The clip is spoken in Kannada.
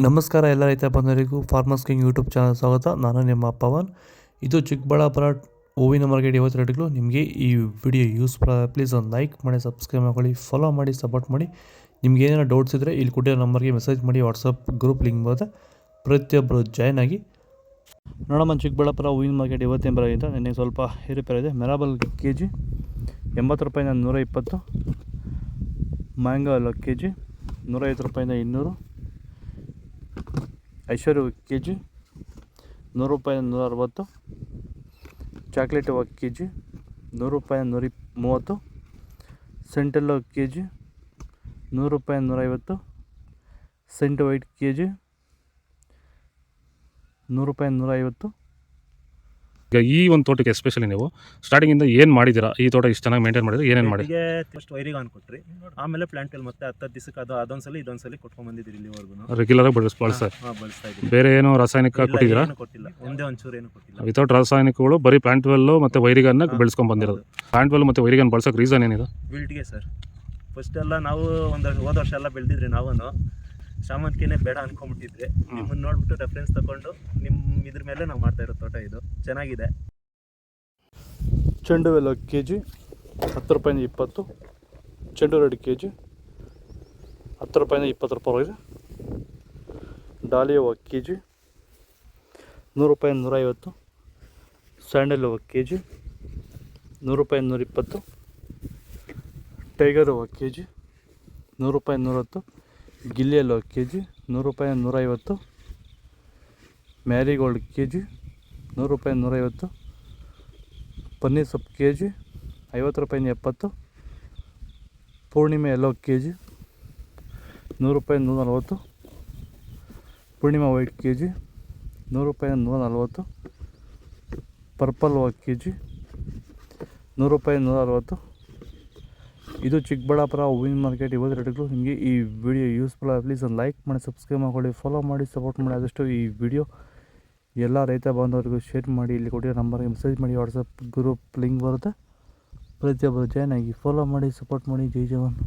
ನಮಸ್ಕಾರ ಎಲ್ಲ ರೈತ ಬಂಧುಗಳಿಗೂ ಫಾರ್ಮರ್ಸ್ ಕಿಂಗ್ ಯೂಟ್ಯೂಬ್ ಚಾನಲ್ ಸ್ವಾಗತ. ನಾನು ನಿಮ್ಮ ಪವನ್. ಇದು ಚಿಕ್ಕಬಳ್ಳಾಪುರ ಹೂವಿನ ಮಾರ್ಕೆಟ್ 50 ರೇಟ್ಗಳು. ನಿಮಗೆ ಈ ವಿಡಿಯೋ ಯೂಸ್ಫುಲ್ ಆದರೆ ಪ್ಲೀಸ್ ಒಂದು ಲೈಕ್ ಮಾಡಿ, ಸಬ್ಸ್ಕ್ರೈಬ್ ಮಾಡ್ಕೊಳ್ಳಿ, ಫಾಲೋ ಮಾಡಿ, ಸಪೋರ್ಟ್ ಮಾಡಿ. ನಿಮ್ಗೆ ಏನಾದ್ರು ಡೌಟ್ಸ್ ಇದ್ದರೆ ಇಲ್ಲಿ ಕೊಟ್ಟಿರೋ ನಂಬರ್ಗೆ ಮೆಸೇಜ್ ಮಾಡಿ. ವಾಟ್ಸಪ್ ಗ್ರೂಪ್ ಲಿಂಕ್ ಬರುತ್ತೆ, ಪ್ರತಿಯೊಬ್ಬರು ಜಾಯ್ನ್ ಆಗಿ. ನೋಡಮ್ಮ, ಚಿಕ್ಕಬಳ್ಳಾಪುರ ಹೂವಿನ ಮಾರ್ಕೆಟ್ 50 ಬರೋಗಿಂತ ನನಗೆ ಸ್ವಲ್ಪ ಏರುಪೇರು ಇದೆ. ಮೆರಾಬಲ್ kg 80 ರೂಪಾಯಿಂದ 120, ಮ್ಯಾಂಗೋ ಎಲ್ಲ kg 150 ರೂಪಾಯಿಂದ 200, ಐಶ್ವರ್ಯ kg 100 ರೂಪಾಯಿಂದ 160, ಚಾಕ್ಲೇಟ್ kg 100 ರೂಪಾಯಿಂದ 130, ಸೆಂಟೆಲ್ಲೋ kg 100 ರೂಪಾಯಿಂದ 150, ಸೆಂಟ್ ವೈಟ್ kg 100 ರೂಪಾಯಿಂದ 150. ಈಗ ಈ ಒಂದು ತೋಟಕ್ಕೆ ಎಸ್ಪೆಷಲಿ ನೀವು ಸ್ಟಾರ್ಟಿಂಗಿಂದ ಏನು ಮಾಡಿದ್ದೀರಾ? ಈ ತೋಟ ಇಷ್ಟು ಚೆನ್ನಾಗಿ ಮೇಂಟೈನ್ ಮಾಡಿದ್ರೆ ಏನೇನು ಮಾಡಿ? ಫಸ್ಟ್ ವೈರಿಗೆ ಕೊಟ್ರಿ, ಆಮೇಲೆ ಪ್ಲಾಂಟ್ ಮತ್ತೆ 10 ದಿವಸಕ್ಕೆ ಅದೊಂದ್ಸಲಿ ಇದೊಂದ್ಸಲಿ ಕೊಟ್ಕೊಂಡ್ ಬಂದಿದ್ದೀರಿ. ಇಲ್ಲಿವರೆಗೂ ರೆಗ್ಯುಲರ್ ಆಗಿ ಬಳಸ್ತಾ ಇದ್ದೀವಿ. ಬೇರೆ ಏನು ರಾಸಾಯನಿಕ ಕೊಟ್ಟಿದ್ದೀರಾ? ಕೊಟ್ಟಿಲ್ಲ, ಒಂದೇ ಒಂಚೂರು ಏನು ಕೊಟ್ಟಿಲ್ಲ. ವಿತೌಟ್ ರಾಸಾಯನಿಕಗಳು ಬರೀ ಪ್ಲಾಂಟ್ ವೆಲ್ಲು ಮತ್ತು ವೈರಿಗನ್ನ ಬೆಳೆಸ್ಕೊಂಡು ಬಂದಿರೋದು. ಪ್ಲಾಂಟ್ ವೆಲ್ ಮತ್ತು ವೈರಿಗನ್ ಬಳಸೋಕೆ ರೀಸನ್ ಏನಿದೆ? ವಿಲ್ಟ್ಗೆ ಸರ್. ಫಸ್ಟ್ ಎಲ್ಲ ನಾವು ಹೋದ ವರ್ಷ ಎಲ್ಲ ಬೆಳೆದಿದ್ರಿ. ನಾವು ಶಾಮಂತಿಗೆನೇ ಬೇಡ ಅನ್ಕೊಂಡ್ಬಿಟ್ಟಿದ್ರಿ. ನಿಮ್ಮನ್ನು ನೋಡ್ಬಿಟ್ಟು ರೆಫರೆನ್ಸ್ ತಗೊಂಡು ನಿಮ್ಮ ಇದ್ರ ಮೇಲೆ ನಾವು ಮಾಡ್ತಾ ಇರೋ ತೋಟ ಇದು ಚೆನ್ನಾಗಿದೆ. ಚೆಂಡು ಹೂವೆಲ್ಲ kg 10 ರೂಪಾಯಿಂದ 20, ಚೆಂಡು ರೆಡ್ kg 10 ರೂಪಾಯಿಂದ 20 ರೂಪಾಯಿ. ಡಾಲಿಯ ಹೂವು kg 100 ರೂಪಾಯಿಂದ 150, ಸ್ಯಾಂಡಲ್ ಹೂವು kg 100 ರೂಪಾಯಿಂದ 120, ಟೈಗರ್ ಹೂವು kg 100 ರೂಪಾಯಿಂದ 110, ಗಿಲ್ಲಿಯಲ್ಲೋ kg 100 ರೂಪಾಯಿಂದ 150, ಮ್ಯಾರಿಗೋಲ್ಡ್ kg 100 ರೂಪಾಯಿಂದ 150, ಪನ್ನೀರ್ ಸೊಪ್ಪು kg 50 ರೂಪಾಯಿಂದ 70, ಪೂರ್ಣಿಮೆ ಎಲ್ಲೋ kg 100 ರೂಪಾಯಿಂದ 140, ಪೂರ್ಣಿಮಾ ವೈಟ್ kg 100 ರೂಪಾಯಿಂದ 140, ಪರ್ಪಲ್ ಹೂವು kg 100 ರೂಪಾಯಿಂದ 160. ಇದು ಚಿಕ್ಕಬಳ್ಳಾಪುರ ಹೂವಿನ ಮಾರ್ಕೆಟ್ 50 ರೇಟ್ಗಳು. ನಿಮಗೆ ಈ ವಿಡಿಯೋ ಯೂಸ್ಫುಲ್ ಆಗಿ ಪ್ಲೀಸ್ ಒಂದು ಲೈಕ್ ಮಾಡಿ, ಸಬ್ಸ್ಕ್ರೈಬ್ ಮಾಡ್ಕೊಳ್ಳಿ, ಫಾಲೋ ಮಾಡಿ, ಸಪೋರ್ಟ್ ಮಾಡಿ. ಆದಷ್ಟು ಈ ವಿಡಿಯೋ ಎಲ್ಲ ರೈತ ಬಾಂಧವರಿಗೂ ಶೇರ್ ಮಾಡಿ. ಇಲ್ಲಿ ಕೊಟ್ಟಿರೋ ನಂಬರ್ಗೆ ಮೆಸೇಜ್ ಮಾಡಿ. ವಾಟ್ಸಪ್ ಗ್ರೂಪ್ ಲಿಂಕ್ ಬರುತ್ತೆ, ಪ್ರತಿಯೊಬ್ಬರು ಜಾಯ್ನ್ ಆಗಿ, ಫಾಲೋ ಮಾಡಿ, ಸಪೋರ್ಟ್ ಮಾಡಿ. ಜೈ ಜವಾನ್.